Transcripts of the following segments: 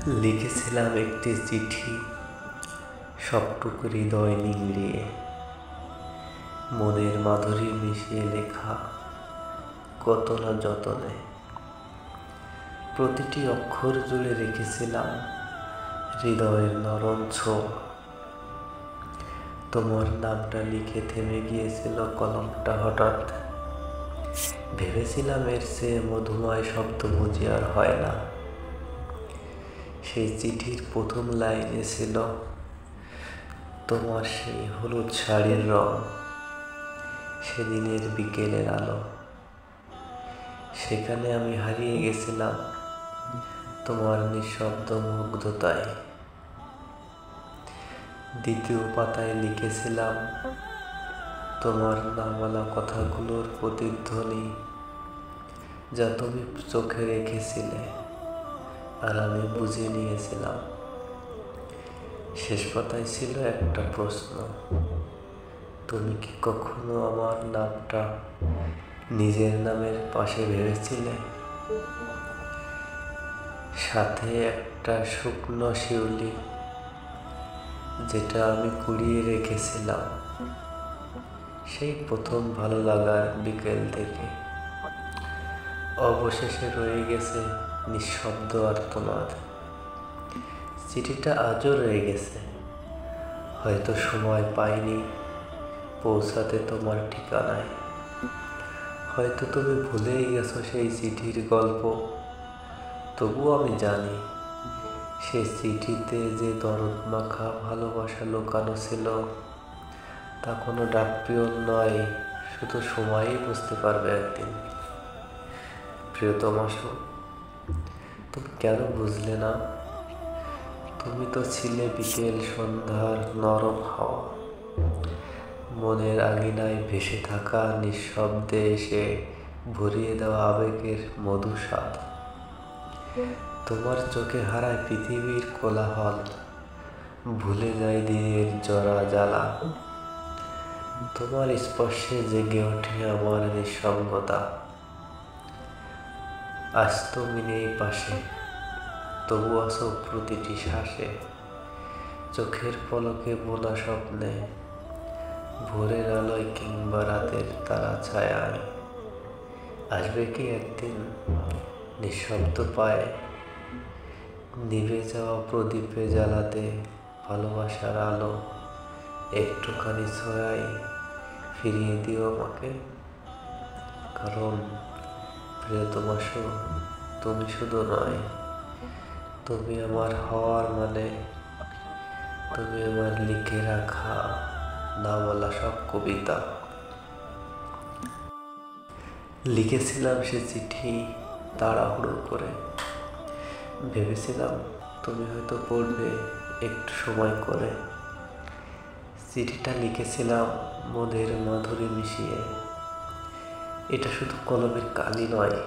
লিখেছিলাম একটি চিঠি, সবটুকু হৃদয় নিংড়িয়ে, মনের মাধুরী মিশিয়ে লেখা কত না যতনে। প্রতিটি অক্ষর জুড়ে রেখেছিলাম হৃদয়ের নরম ছোঁয়া। তোমার নামটা লিখে থেমে গিয়েছিল কলমটা হঠাৎ। ভেবেছিলাম এর চেয়ে মধুময় শব্দ বুঝি আর হয় না। সেই চিঠির প্রথম লাইনে ছিল তোমার সেই হলুদ শাড়ির রং, সেদিনের বিকেলের আলো। সেখানে আমি হারিয়ে গেছিলাম তোমার নিঃশব্দ মুগ্ধতায়। দ্বিতীয় পাতায় লিখেছিলাম তোমার না বলা কথাগুলোর প্রতিধ্বনি, যা তুমি চোখে রেখেছিলে আর আমি বুঝে নিয়েছিলাম। শেষ পাতায় ছিল একটা প্রশ্ন, তুমি কি কখনো আমার নামটা নিজের নামের পাশে ভেবেছিলে? সাথে একটা শুকনো শিউলি, যেটা আমি কুড়িয়ে রেখেছিলাম সেই প্রথম ভালো লাগার বিকেল থেকে। অবশেষে রয়ে গেছে নিঃশব্দ আর্তনাদ। চিঠিটা আজও রয়ে গেছে, হয়তো সময় পাইনি পৌঁছাতে তোমার ঠিকানায়। হয়তো তুমি ভুলেই গেছো সেই চিঠির গল্প, তবুও আমি জানি সেই চিঠিতে যে দরদ মাখা ভালোবাসা লুকানো ছিল, তা কোনো ডাকপিয়ন নয়, শুধু সময়ই বুঝতে পারবে একদিন। প্রিয়তমা, তুমি কেন বুঝলে না? তুমি তো ছিলে বিকেল সন্ধ্যার নরম হাওয়া, মনের আঙিনায় ভেসে থাকা নিঃশব্দে এসে ভরিয়ে দেওয়া আবেগের মধু স্বাদ। তোমার চোখে হারায় পৃথিবীর কোলাহল, ভুলে যায় দিনের জরা জ্বালা। তোমার স্পর্শে জেগে ওঠে আমার নিঃসঙ্গতা। আজ তুমি নেই পাশে, তবু আছো প্রতিটি শ্বাসে। চোখের পলকে বোনা স্বপ্নে, ভোরের আলোয় কিংবা রাতের তারা ছায়ায়। আসবে কি একদিন নিঃশব্দ পায় নিভে যাওয়া প্রদীপে জ্বালাতে ভালোবাসার আলো একটুখানি ছড়াই ফিরিয়ে দিও আমাকে। কারণ প্রিয়তমা, তুমি শুধু নয়, তুমি আমার হওয়ার মানে, তুমি আমার লিখে রাখা না বলা সব কবিতা। লিখেছিলাম সে চিঠি তাড়াহুড়ো করে, ভেবেছিলাম তুমি হয়তো পড়বে একটু সময় করে। চিঠিটা লিখেছিলাম মনের মাধুরী মিশিয়ে। এটা শুধু কলমের কালি নয়,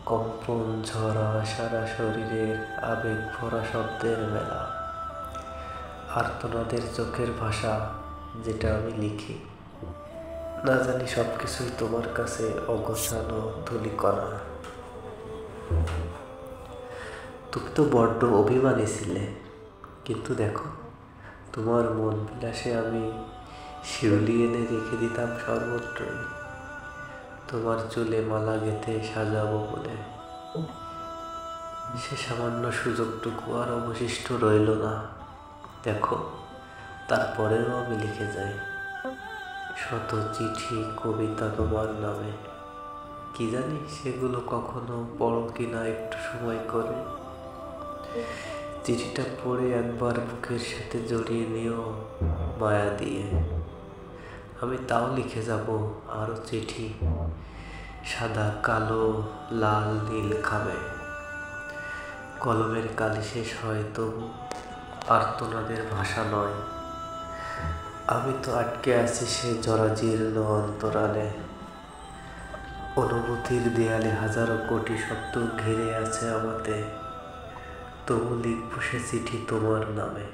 কম্পন ঝরা সারা শরীরের আবেগ ভরা শব্দের মেলা, আর্তনাদের চোখের ভাষা, যেটা আমি লিখি। না জানি সবকিছুই তোমার কাছে অগোছালো ধূলিকণা। তুমি তো বড্ড অভিমানী ছিলে, কিন্তু দেখো তোমার মন বিলাসে আমি শিউলি এনে রেখে দিতাম সর্বত্রই, তোমার চুলে মালা গেঁথে সাজাবো বলে। সে সামান্য সুযোগটুকু আর অবশিষ্ট রইল না। দেখো, তারপরেও আমি লিখে যাই শত চিঠি কবিতা তোমার নামে। কি জানি সেগুলো কখনো পড়ো কিনা একটু সময় করে। চিঠিটা পড়ে একবার বুকের সাথে জড়িয়ে নিও মায়া দিয়ে। আমি তাও লিখে যাব আরো চিঠি, সাদা কালো লাল নীল খামে। কলমের কালি শেষ হয় তবু আর্তনাদের ভাষা নয়। আমি তো আটকে আছি সে জরাজীর্ণ অন্তরালে। অনুভূতির দেয়ালে হাজারো কোটি শব্দ ঘিরে আছে আমাতে, তবু লিখব সে চিঠি তোমার নামে।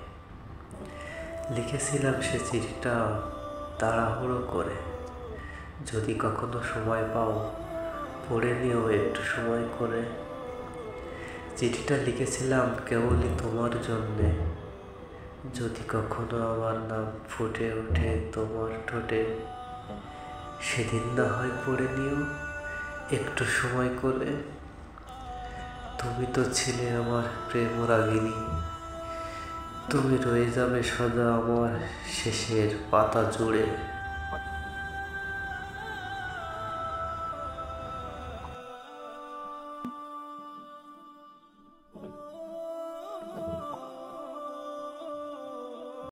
লিখেছিলাম সে চিঠিটা তাড়াহুড়ো করে, যদি কখনো সময় পাও পড়ে নিও একটু সময় করে। চিঠিটা লিখেছিলাম কেবলই তোমার জন্যে। যদি কখনো আমার নাম ফুটে ওঠে তোমার ঠোঁটে, সেদিন না হয় পড়ে নিও একটু সময় করে। তুমি তো ছিলে আমার প্রেম রাগিনী, তুমি রয়ে যাবে সদা আমার শেষের পাতা জুড়ে।